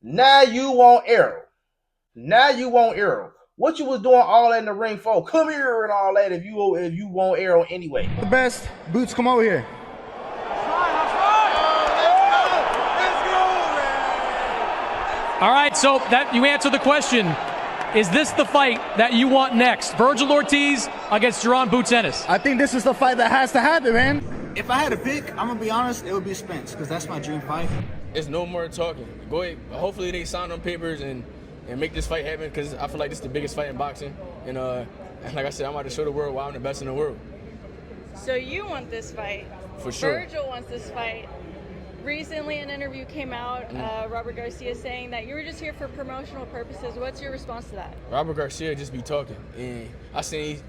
Now you want Errol. Now you want Errol. What you was doing all that in the ring for? Come here and all that if you want Errol anyway. The best. Boots, come over here. All right, so that you answered the question. Is this the fight that you want next? Vergil Ortiz against Jaron Boots Ennis. I think this is the fight that has to happen, man. If I had to pick, I'm gonna be honest, it would be Spence, because that's my dream fight. There's no more talking. Go ahead. Hopefully they sign on papers and make this fight happen, because I feel like this is the biggest fight in boxing. And like I said, I'm about to show the world why I'm the best in the world. So you want this fight? For sure. Vergil wants this fight. Recently, an interview came out, Robert Garcia saying that you were just here for promotional purposes. What's your response to that? Robert Garcia just be talking. And I seen,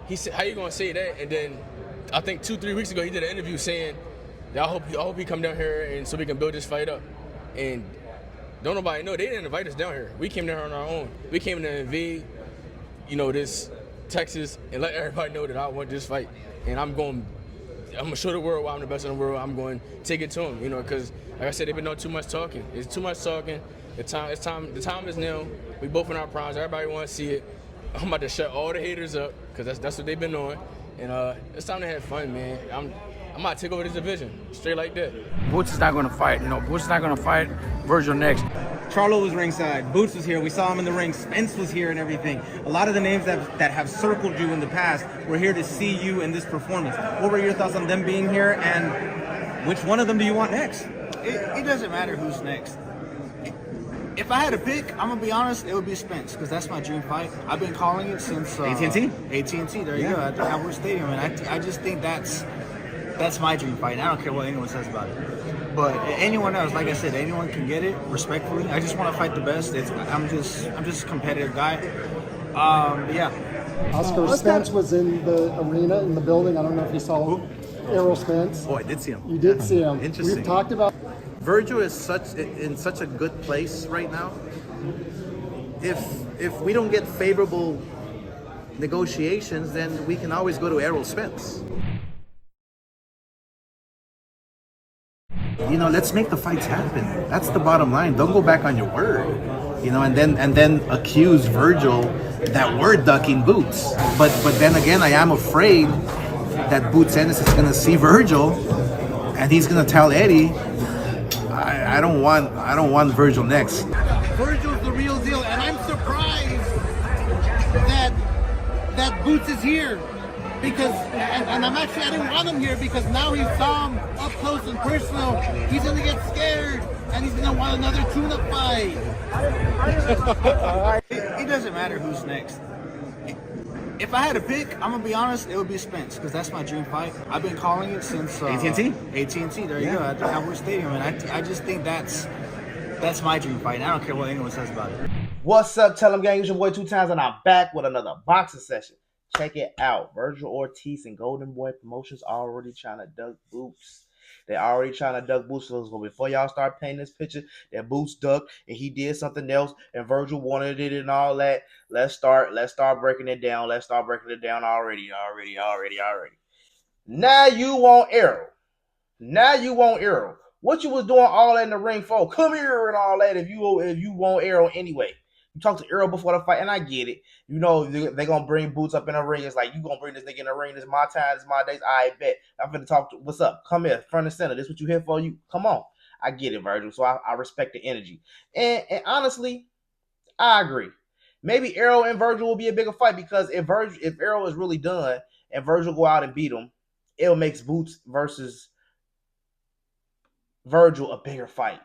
he said, how you gonna say that? And then I think 2-3 weeks ago, he did an interview saying, I hope he come down here and so we can build this fight up. And don't nobody know, they didn't invite us down here. We came down here on our own. We came to invade, this Texas and let everybody know that I want this fight. And I'm gonna show the world why I'm the best in the world. I'm going to take it to them, because like I said, they've been doing too much talking. It's too much talking. The time is now. We both in our primes. Everybody want to see it. I'm about to shut all the haters up because that's what they've been doing. And it's time to have fun, man. I'm about to take over this division straight like that. Boots is not going to fight. Boots is not going to fight Vergil next. Charlo was ringside, Boots was here, we saw him in the ring, Spence was here and everything. A lot of the names that have circled you in the past were here to see you in this performance. What were your thoughts on them being here, and which one of them do you want next? It doesn't matter who's next. If I had to pick, I'm gonna be honest, it would be Spence, because that's my dream fight. I've been calling it since AT&T? AT&T, there you go, at the Cowboys Stadium, and I just think that's my dream fight. I don't care what anyone says about it. But anyone else, like I said, anyone can get it, respectfully. I just want to fight the best. I'm just a competitive guy. Yeah. Oscar Spence was in the arena, in the building. I don't know if you saw Errol Spence. Oh, I did see him. You did see him. Interesting. We've talked about. Vergil is in such a good place right now. If we don't get favorable negotiations, then we can always go to Errol Spence. Let's make the fights happen. That's the bottom line. Don't go back on your word. And then accuse Vergil that we're ducking Boots. But then again, I am afraid that Boots Ennis is gonna see Vergil and he's gonna tell Eddie, I don't want Vergil next. Vergil's the real deal, and I'm surprised that Boots is here. Because, and I didn't want him here because now he saw him up close and personal. He's gonna get scared and he's gonna want another tune-up fight. It doesn't matter who's next. If I had to pick, I'm gonna be honest, it would be Spence, because that's my dream fight. I've been calling it since AT&T? AT&T, there you go, at the Cowboys Stadium, and I just think that's my dream fight. I don't care what anyone says about it. What's up, TellEm gang? It's your boy 2Times, and I'm back with another boxing session. Check it out. Vergil Ortiz and Golden Boy Promotions already trying to duck Boots. They're already trying to duck Boots. So before y'all start painting this picture that Boots ducked and he did something else and Vergil wanted it and all that, let's start breaking it down. Let's start breaking it down already. Now you want Errol. Now you want Errol. What you was doing all that in the ring for? Come here and all that if you want Errol anyway. You talked to Errol before the fight, and I get it. They're going to bring Boots up in the ring. It's like, you going to bring this nigga in the ring. This is my time. This is my days. I bet. I'm going to talk to, what's up? Come here, front and center. This is what you here for. You come on. I get it, Vergil. So I respect the energy. And honestly, I agree. Maybe Errol and Vergil will be a bigger fight, because if Errol is really done and Vergil go out and beat him, it'll make Boots versus Vergil a bigger fight.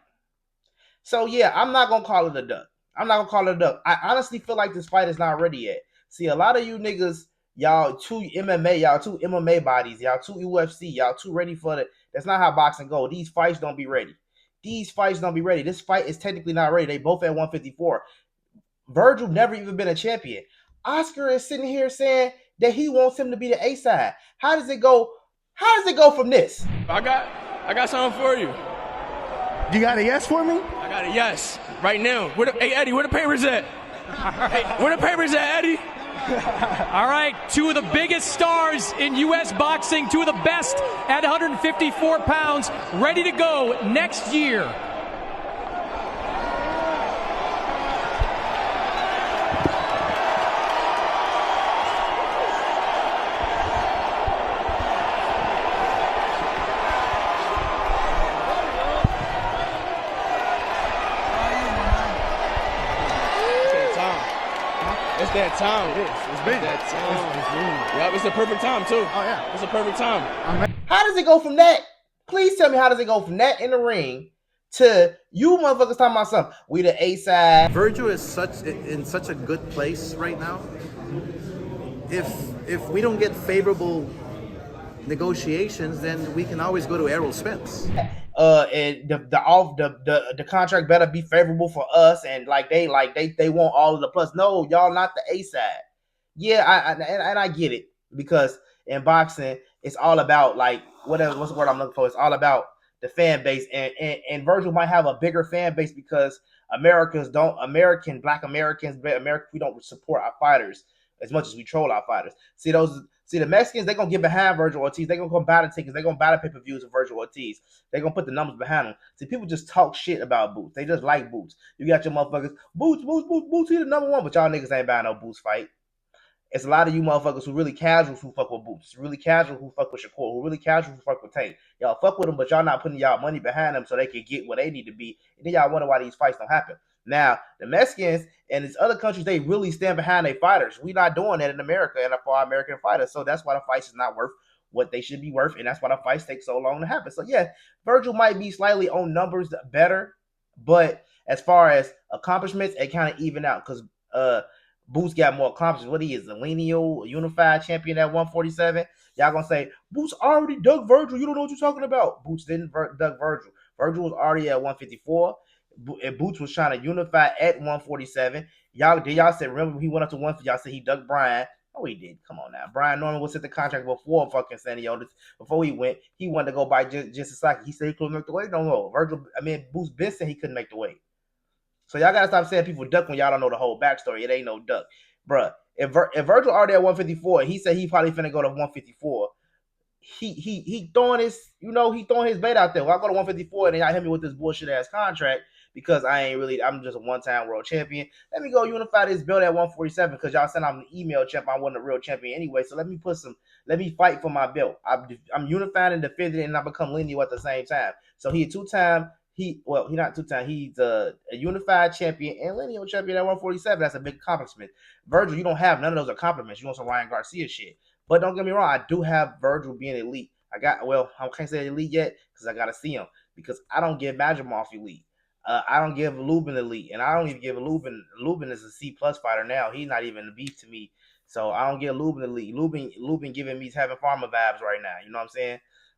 So, yeah, I'm not going to call it a duck. I honestly feel like this fight is not ready yet. See, a lot of you niggas, y'all two MMA bodies, y'all two UFC, y'all too ready for it. That's not how boxing go. These fights don't be ready. This fight is technically not ready. They both at 154. Vergil never even been a champion. Oscar is sitting here saying that he wants him to be the A side. How does it go from this? I got something for you. You got a yes for me? I got a yes right now. Hey, Eddie, where the papers at? All right. Where the papers at, Eddie? All right, two of the biggest stars in U.S. boxing, two of the best at 154 pounds, ready to go next year. that time. It is. It's big. That time. It's really. Yeah, it's the perfect time too. Oh yeah. It's the perfect time. How does it go from that? Please tell me, how does it go from that in the ring to you motherfuckers talking about something? We the A side. Vergil is in such a good place right now. If we don't get favorable negotiations, then we can always go to Errol Spence. And the contract better be favorable for us, and they want all of the plus. No, y'all not the A side. Yeah, I get it, because in boxing it's all about what's the word I'm looking for? It's all about the fan base, and Vergil might have a bigger fan base because Black Americans, we don't support our fighters as much as we troll our fighters. See the Mexicans, they're gonna get behind Vergil Ortiz. They're gonna come buy the tickets. They're gonna buy the pay-per-views of Vergil Ortiz. They're gonna put the numbers behind them. See, people just talk shit about Boots. They just like Boots. You got your motherfuckers, Boots, he the number one, but y'all niggas ain't buying no Boots fight. It's a lot of you motherfuckers who really casual who fuck with Boots, really casual who fuck with Shakur, who really casual who fuck with Tank. Y'all fuck with them, but y'all not putting y'all money behind them so they can get what they need to be. And then y'all wonder why these fights don't happen. Now, the Mexicans and these other countries, they really stand behind their fighters. We not doing that in America and for our American fighters. So that's why the fights is not worth what they should be worth, and that's why the fights take so long to happen. So yeah, Vergil might be slightly on numbers better, but as far as accomplishments, it kind of even out because Boots got more accomplishments. What he is, a lineal unified champion at 147. Y'all gonna say Boots already dug Vergil. You don't know what you're talking about. Boots didn't dug Vergil. Vergil was already at 154. And Boots was trying to unify at 147. Y'all said, remember he went up to 150. Y'all said he dug Brian. Oh, he did. Come on now. Brian Norman was at the contract before fucking Sandy Otis. Before he wanted to go by just Sasaki. He said he couldn't make the weight. No, Boots Ben said he couldn't make the weight. So y'all gotta stop saying people duck when y'all don't know the whole backstory. It ain't no duck, bruh. If Vergil already at 154, he said he probably finna go to 154. He throwing his bait out there. Well, I go to 154 and then y'all hit me with this bullshit ass contract because I'm just a one-time world champion. Let me go unify this belt at 147 because y'all said I'm an email champ. I wasn't a real champion anyway. So let me fight for my belt. I'm unifying and defending it, and I become lineal at the same time. So he a two-time. He's not two-time. He's a unified champion and lineal champion at 147. That's a big accomplishment. Vergil, you don't have none of those accomplishments. You want some Ryan Garcia shit. But don't get me wrong, I do have Vergil being elite. I can't say elite yet because I got to see him because I don't give Madrimov elite. I don't give Lubin elite, and I don't even give Lubin. Lubin is a C+ fighter now. He's not even a B to me, so I don't give Lubin elite. Lubin giving me having farmer vibes right now. You know what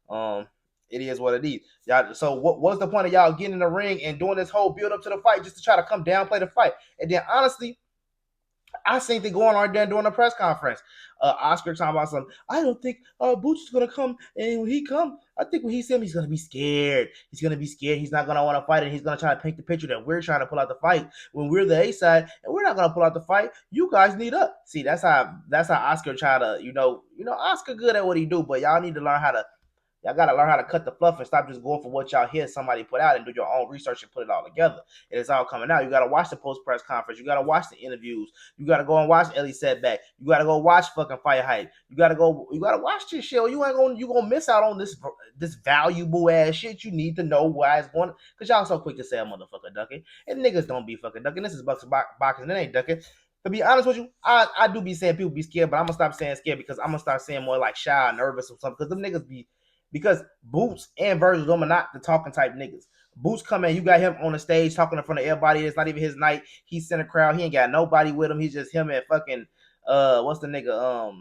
I'm saying? It is what it is. Y'all, so what's the point of y'all getting in the ring and doing this whole build up to the fight just to try to come downplay the fight? And then honestly, I seen they going on there during a press conference. Oscar talking about something. I don't think Boots is gonna come, and when he come, I think when he see him, he's gonna be scared. He's gonna be scared. He's not gonna want to fight, and he's gonna try to paint the picture that we're trying to pull out the fight when we're the A side, and we're not gonna pull out the fight. You guys need up. See, that's how Oscar try to Oscar good at what he do, but y'all need to learn how to. Y'all got to learn how to cut the fluff and stop just going for what y'all hear somebody put out and do your own research and put it all together. And it's all coming out. You got to watch the post-press conference. You got to watch the interviews. You got to go and watch Ellie Setback. You got to go watch fucking Fight Hype. You got to watch this shit. You going to miss out on this valuable ass shit. You need to know why it's going. Because y'all so quick to say a motherfucker ducking. And niggas don't be fucking ducking. This is boxing and it ain't ducking. To be honest with you, I do be saying people be scared, but I'm going to stop saying scared because I'm going to start saying more like shy, nervous or something. Because them niggas be... Because Boots and Vergil, them are not the talking type niggas. Boots come in, you got him on the stage talking in front of everybody. It's not even his night. He's in a crowd. He ain't got nobody with him. He's just him and fucking what's the nigga?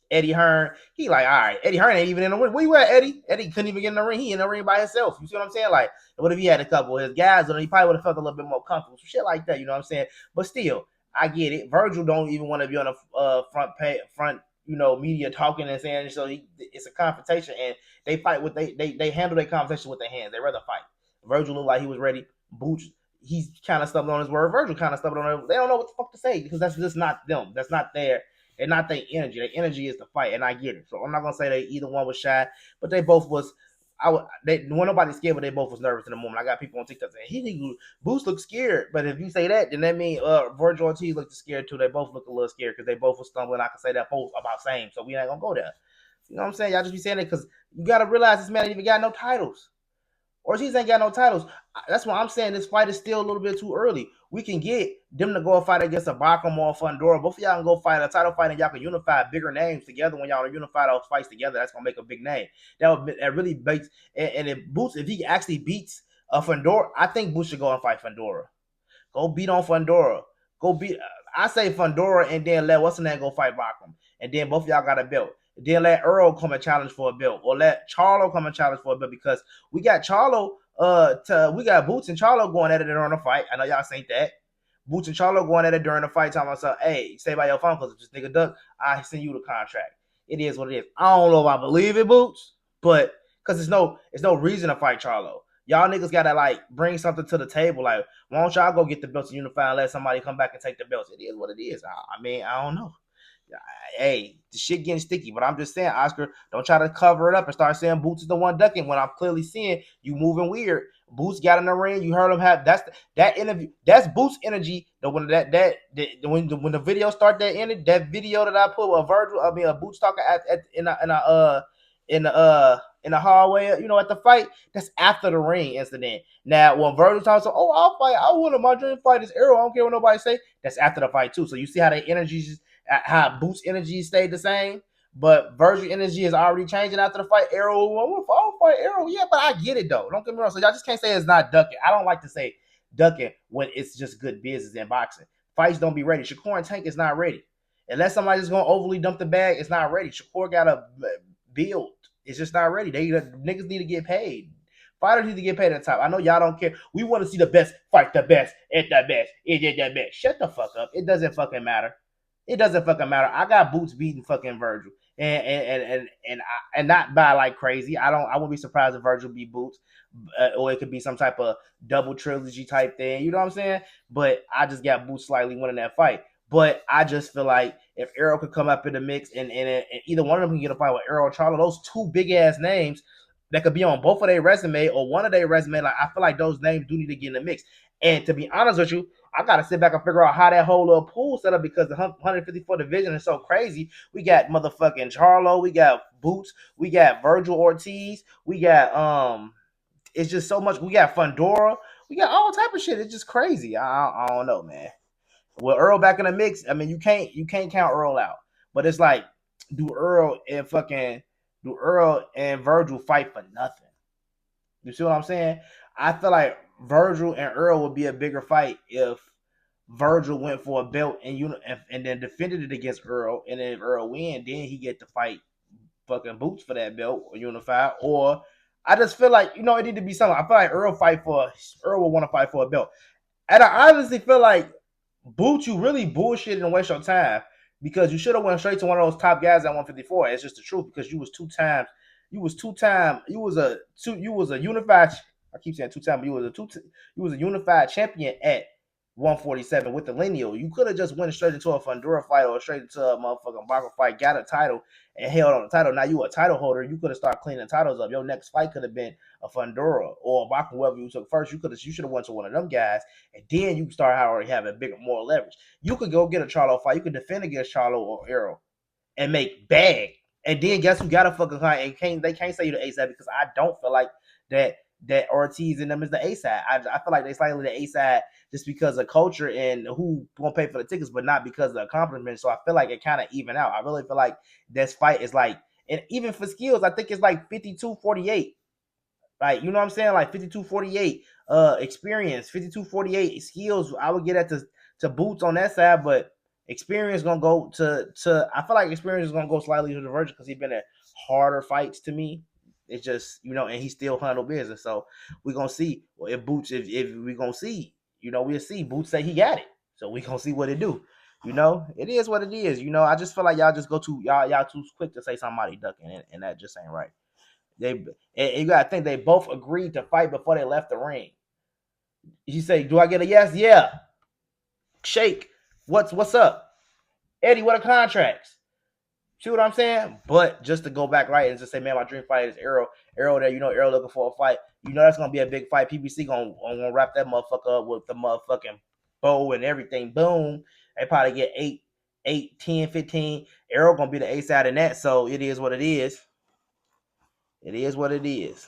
Eddie Hearn. He like, all right, Eddie Hearn ain't even in the ring. Where you at, Eddie? Eddie couldn't even get in the ring. He in the ring by himself. You see what I'm saying? Like, what if he had a couple of his guys on? He probably would have felt a little bit more comfortable. Shit like that. You know what I'm saying? But still, I get it. Vergil don't even want to be on the front. Media talking and saying, so it's a confrontation, and they fight with they handle their conversation with their hands. They rather fight. Vergil looked like he was ready. Boots, he's kind of stubbing on his word. Vergil kind of stubbing on it. They don't know what the fuck to say because that's just not them. That's not they're not their energy. Their energy is to fight, and I get it. So I'm not gonna say they either one was shy, but they both was. Nobody scared, but they both was nervous in the moment. I got people on TikTok saying Boots look scared, but if you say that, then that means Vergil Ortiz looked scared too. They both look a little scared because they both were stumbling. I can say that both about same, so we ain't gonna go there. You know what I'm saying? Y'all just be saying it because you gotta realize this man ain't even got no titles. Ortiz ain't got no titles. That's why I'm saying this fight is still a little bit too early. We can get them to go fight against a Bacum or a Fundora. Both of y'all can go fight a title fight, and y'all can unify bigger names together. When y'all unify those fights together, that's gonna make a big name. That really makes. And if Boots, if he actually beats a Fundora, I think Boots should go and fight Fundora. Go beat on Fundora. Go beat. I say Fundora, and then let what's the name go fight Bacum, and then both of y'all got a belt. Then let Errol come and challenge for a belt, or let Charlo come and challenge for a belt, because we got Charlo. We got Boots and Charlo going at it during the fight. I know y'all seen that. Boots and Charlo going at it during the fight, talking about, hey, stay by your phone, because if this nigga duck, I send you the contract. It is what it is. I don't know if I believe it, Boots, but because it's no reason to fight Charlo. Y'all niggas gotta like bring something to the table. Like, why don't y'all go get the belts and unify and let somebody come back and take the belts? It is what it is. I mean, I don't know. Hey, the shit getting sticky, but I'm just saying, Oscar, don't try to cover it up and start saying Boots is the one ducking when I'm clearly seeing you moving weird. Boots got in the ring. You heard him have that interview. That's Boots energy. When the video start that video that I put with Vergil, a Boots talking in the hallway, at the fight. That's after the ring incident. Now, when Vergil talks, I'll fight. I want my dream fight is Errol. I don't care what nobody say. That's after the fight too. So you see how the energies. How Boots' energy stayed the same, but Vergil energy is already changing after the fight. Errol, I'll fight Errol. Yeah, but I get it though. Don't get me wrong. So y'all just can't say it's not ducking. I don't like to say ducking when it's just good business in boxing. Fights don't be ready. Shakur and Tank is not ready. Unless somebody's gonna overly dump the bag, it's not ready. Shakur gotta build. It's just not ready. Niggas need to get paid. Fighters need to get paid at the top. I know y'all don't care. We want to see the best fight the best at the best. It did the best. Shut the fuck up. It doesn't fucking matter. It doesn't fucking matter. I got Boots beating fucking Vergil, and not by like crazy. I wouldn't be surprised if Vergil beat Boots, or it could be some type of double trilogy type thing. You know what I'm saying? But I just got Boots slightly winning that fight. But I just feel like if Errol could come up in the mix and either one of them can get a fight with Errol or Charlo, those two big ass names that could be on both of their resume or one of their resume, like I feel like those names do need to get in the mix. And to be honest with you, I got to sit back and figure out how that whole little pool set up, because the 154 division is so crazy. We got motherfucking Charlo, we got Boots, we got Vergil Ortiz, we got it's just so much. We got Fundora, we got all type of shit. It's just crazy. I don't know, man. Well, Earl back in the mix. I mean, you can't count Earl out, but it's like, do Earl and Vergil fight for nothing? You see what I'm saying? I feel like Vergil and Earl would be a bigger fight if Vergil went for a belt and then defended it against Earl, and then if Earl win, then he get to fight fucking Boots for that belt or unify. Or I just feel like, it need to be something. I feel like Earl will want to fight for a belt. And I honestly feel like Boots, you really bullshitted and waste your time, because you should have went straight to one of those top guys at 154. It's just the truth, because you was a unified. I keep saying 2 times, but you was a unified champion at 147 with the lineal. You could have just went straight into a Fundora fight or straight into a motherfucking Bacum fight, got a title, and held on the title. Now you a title holder. You could have started cleaning titles up. Your next fight could have been a Fundora or a Bacum, whoever you took first. You should have went to one of them guys, and then you start already having bigger, more leverage. You could go get a Charlo fight. You could defend against Charlo or Errol and make bag. And then guess who got a fucking fight? And they can't say you the A side, because I don't feel like that Ortiz and them is the A side. I feel like they slightly the A side just because of culture and who gonna pay for the tickets, but not because of the accomplishment. So I feel like it kind of even out. I really feel like this fight is like, and even for skills, I think it's like 52-48. Like, you know what I'm saying? Like 52-48 experience, 52-48 skills. I would get that to Boots on that side, but experience gonna go to I feel like experience is gonna go slightly to the Vergil, because he's been in harder fights to me. It's just, and he still handle business. So we're gonna see if Boots, if we're gonna see, we'll see. Boots say he got it. So we're gonna see what it do. It is what it is. I just feel like y'all just y'all too quick to say somebody ducking, and that just ain't right. And you gotta think they both agreed to fight before they left the ring. You say, do I get a yes? Yeah. Shake. What's up? Eddie, what are contracts? See what I'm saying? But just to go back right and just say, man, my dream fight is Errol. Errol there, Errol looking for a fight. That's gonna be a big fight. PBC gonna wrap that motherfucker up with the motherfucking bow and everything. Boom. They probably get 8, 10, 15. Errol gonna be the A side in that. So it is what it is. It is what it is.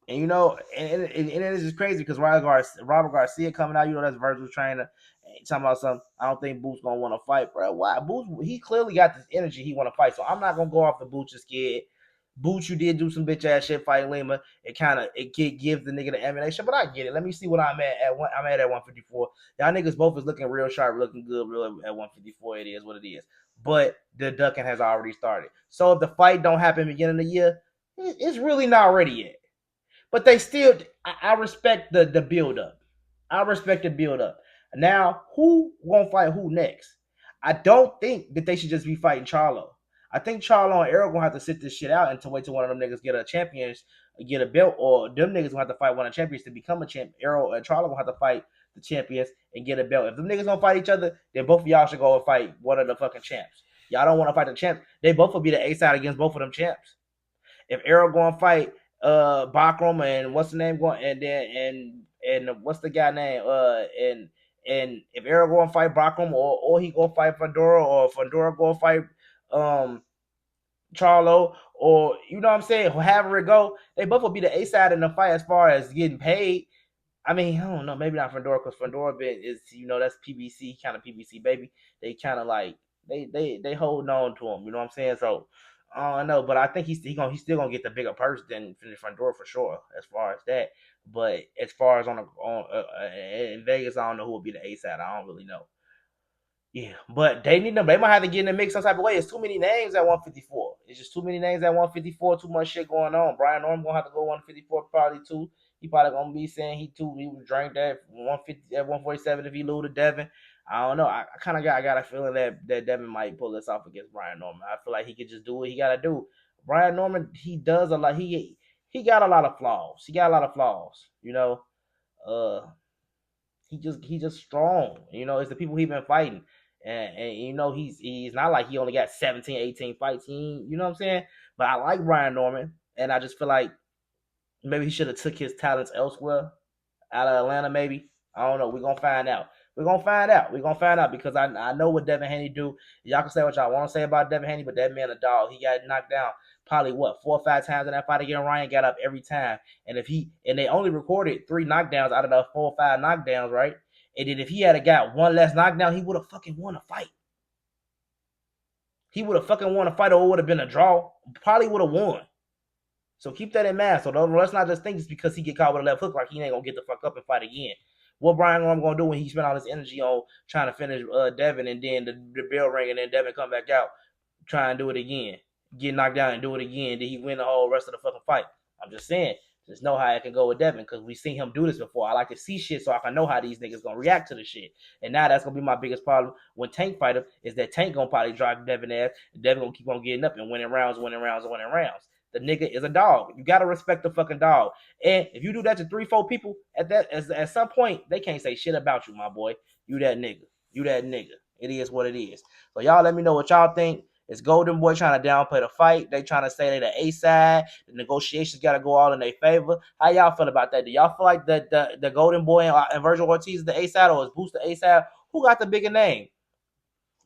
And you know, and it is just crazy because Robert Garcia coming out, you know, that's Vergil's trainer, talking about something. I don't think Boots gonna want to fight, bro. Why? Boots, he clearly got this energy. He want to fight, so I'm not gonna go off the Boots just scared. Boots, you did do some bitch ass shit fighting Lima. It gives the nigga the ammunition, but I get it. Let me see what I'm at. I'm at 154. Y'all niggas both is looking real sharp, looking good, real at 154. It is what it is. But the ducking has already started. So if the fight don't happen beginning of the year, it's really not ready yet. But they still, I respect the build up. I respect the build up. Now, who gonna fight who next? I don't think that they should just be fighting Charlo. I think Charlo and Errol gonna have to sit this shit out until wait till one of them niggas get a champions, get a belt, or them niggas gonna have to fight one of the champions to become a champ. Errol and Charlo gonna have to fight the champions and get a belt. If them niggas gonna fight each other, then both of y'all should go and fight one of the fucking champs. Y'all don't want to fight the champs. They both will be the A side against both of them champs. If Errol going to fight Bakram and what's the name going and what's the guy name and if Errol going to fight Bakram or he going to fight Fundora or Fundora going to fight Charlo or you know what I'm saying, however it go, they both will be the A side in the fight as far as getting paid. I mean, I don't know, maybe not Fundora because Fundora is, you know, that's PBC, kind of PBC baby. They kind of like they holding on to him, you know what I'm saying? So I don't know, but I think he's still gonna get the bigger purse than Fundora for sure, as far as that. But as far as in Vegas, I don't know who will be the A side. I don't really know. Yeah, but they need them. They might have to get in the mix some type of way. It's too many names at 154. It's just too many names at 154. Too much shit going on. Brian Norman gonna have to go 154 probably too. He probably gonna be saying he would drink that 150 at 147 if he lose to Devin. I don't know. I kind of got a feeling that Devin might pull this off against Brian Norman. I feel like he could just do what he gotta do. Brian Norman, he does a lot. He got a lot of flaws. He got a lot of flaws. You know, he just strong. You know, it's the people he been fighting. And you know, he's not like he only got 17, 18 fights. You know what I'm saying? But I like Brian Norman, and I just feel like maybe he should have took his talents elsewhere, out of Atlanta. Maybe, I don't know. We're gonna find out. We're gonna find out because I know what Devin Haney do. Y'all can say what y'all want to say about Devin Haney, but that man a dog. He got knocked down probably 4 or 5 times in that fight against Ryan. Got up every time, and they only recorded 3 knockdowns out of the 4 or 5 knockdowns, right? And then if he had got one less knockdown, he would have fucking won a fight. He would have fucking won a fight, or it would have been a draw. Probably would have won. So keep that in mind. So let's not just think it's because he get caught with a left hook like he ain't gonna get the fuck up and fight again. What Brian Norman gonna do when he spent all his energy on trying to finish Devin, and then the bell ring, and then Devin come back out, try and do it again, get knocked down and do it again, then he win the whole rest of the fucking fight. I'm just saying, just know how it can go with Devin because we seen him do this before. I like to see shit so I can know how these niggas gonna react to the shit. And now that's gonna be my biggest problem when Tank fight him is that Tank gonna probably drive Devin ass, and Devin gonna keep on getting up and winning rounds. The nigga is a dog. You gotta respect the fucking dog. And if you do that to 3-4 people at some point, they can't say shit about you, my boy. You that nigga. It is what it is. So y'all let me know what y'all think. Is Golden Boy trying to downplay the fight? They trying to say they the A side. The negotiations got to go all in their favor. How y'all feel about that? Do y'all feel like the Golden Boy and Vergil Ortiz is the A side, or is Boots the A side? Who got the bigger name?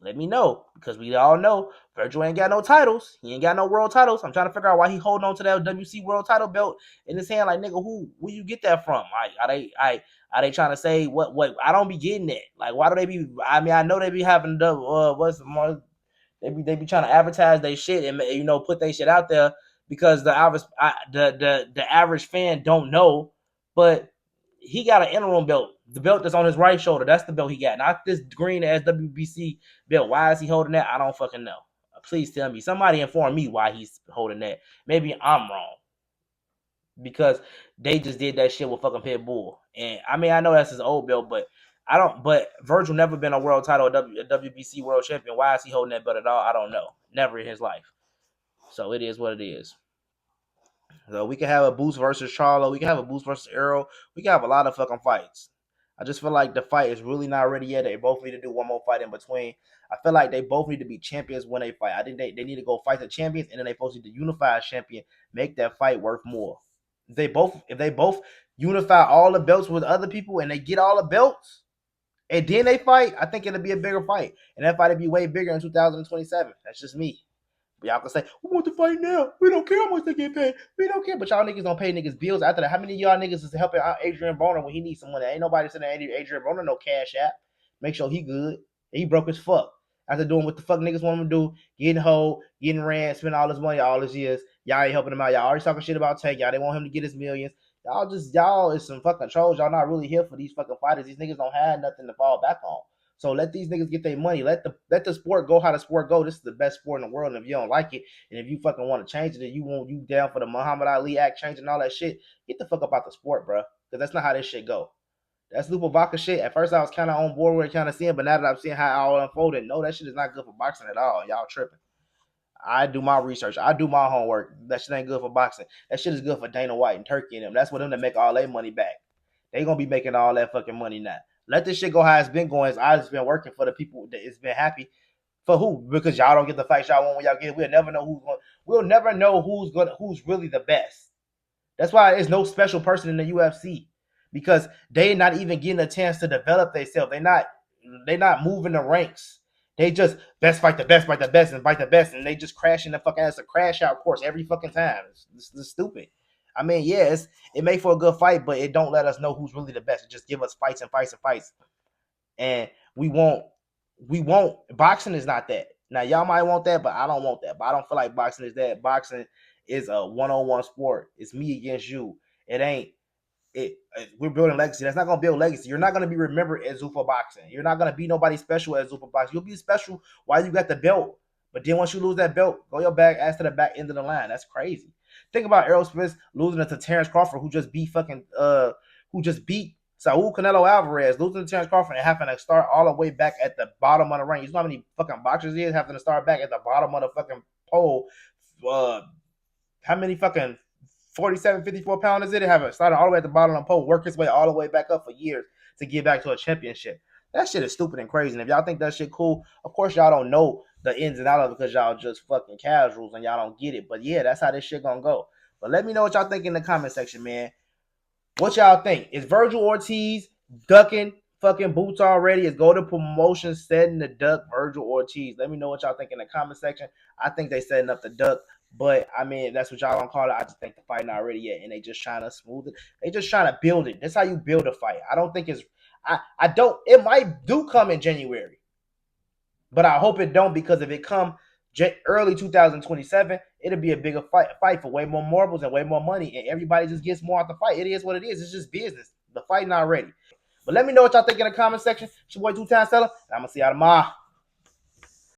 Let me know, because we all know Vergil ain't got no titles. He ain't got no world titles. I'm trying to figure out why he holding on to that WC world title belt in his hand. Like, nigga, where you get that from? Are they trying to say what? I don't be getting that. Like, why do they be? I mean, I know they be having the they be trying to advertise their shit and, you know, put their shit out there because the average fan don't know, but he got an interim belt. The belt that's on his right shoulder, that's the belt he got. Not this green ass WBC belt. Why is he holding that? I don't fucking know. Please tell me. Somebody inform me why he's holding that. Maybe I'm wrong. Because they just did that shit with fucking Pitbull. And I mean, I know that's his old belt, but Vergil never been a world title, a WBC world champion. Why is he holding that belt at all? I don't know. Never in his life. So it is what it is. So we can have a Boots versus Charlo. We can have a Boots versus Errol. We can have a lot of fucking fights. I just feel like the fight is really not ready yet. They both need to do one more fight in between. I feel like they both need to be champions when they fight. I think they need to go fight the champions, and then they both need to unify a champion, make that fight worth more. If they both unify all the belts with other people and they get all the belts, and then they fight, I think it'll be a bigger fight. And that fight will be way bigger in 2027. That's just me. But y'all can say, we want to fight now. We don't care how much they get paid. We don't care. But y'all niggas don't pay niggas bills after that. How many of y'all niggas is helping out Adrian Broner when he needs some money? Ain't nobody sending Adrian Broner no cash app. Make sure he good. He broke as fuck. After doing what the fuck niggas want him to do, getting hoe, getting ran, spending all this money all these years. Y'all ain't helping him out. Y'all already talking shit about Tank. Y'all didn't want him to get his millions. Y'all is some fucking trolls. Y'all not really here for these fucking fighters. These niggas don't have nothing to fall back on. So let these niggas get their money. Let the sport go how the sport go. This is the best sport in the world. And if you don't like it, and if you fucking want to change it, and you down for the Muhammad Ali Act changing all that shit, get the fuck up out the sport, bro. Because that's not how this shit go. That's Lupa Vaca shit. At first, I was kind of on board with it, kind of seeing, but now that I'm seeing how it all unfolded, no, that shit is not good for boxing at all. Y'all tripping. I do my research. I do my homework. That shit ain't good for boxing. That shit is good for Dana White and Turkey and them. That's for them to make all their money back. They gonna be making all that fucking money now. Let this shit go how it's been going. It's always been working for the people that it's been happy. For who? Because y'all don't get the fights y'all want when y'all get it. We'll never know who's really the best. That's why there's no special person in the UFC. Because they not even getting a chance to develop themselves. They not moving the ranks. They just best fight the best, fight the best, and fight the best, and they just crash in the fucking ass a crash out course every fucking time. It's stupid. I mean, yes, it made for a good fight, but it don't let us know who's really the best. It just give us fights and fights and fights. And we won't boxing is not that. Now y'all might want that, but I don't want that. But I don't feel like boxing is that. Boxing is a one-on-one sport. It's me against you. It ain't. We're building legacy. That's not gonna build legacy. You're not gonna be remembered as Zuffa boxing. You're not gonna be nobody special as Zuffa boxing. You'll be special while you got the belt. But then once you lose that belt, go your back ass to the back end of the line. That's crazy. Think about Errol Spence losing it to Terrence Crawford, who just beat Saul Canelo Alvarez, losing to Terrence Crawford and having to start all the way back at the bottom of the ring. You know how many fucking boxers he is having to start back at the bottom of the fucking pole? How many fucking 47, 54 pounders did it have? Started all the way at the bottom of the pole, work his way all the way back up for years to get back to a championship. That shit is stupid and crazy. And if y'all think that shit cool, of course y'all don't know the ins and outs of it because y'all just fucking casuals and y'all don't get it. But yeah, that's how this shit gonna go. But let me know what y'all think in the comment section, man. What y'all think? Is Vergil Ortiz ducking fucking Boots already? Is Go to Promotion setting the duck Vergil Ortiz? Let me know what y'all think in the comment section. I think they setting up the duck. But, I mean, if that's what y'all gonna call it, I just think the fight not ready yet. And they just trying to smooth it. They just trying to build it. That's how you build a fight. I don't think it's... I don't... It might do come in January. But I hope it don't, because if it come early 2027, it'll be a bigger fight for way more marbles and way more money. And everybody just gets more out the fight. It is what it is. It's just business. The fight not ready. But let me know what y'all think in the comment section. It's your boy 2 Times Teller. And I'm going to see y'all tomorrow.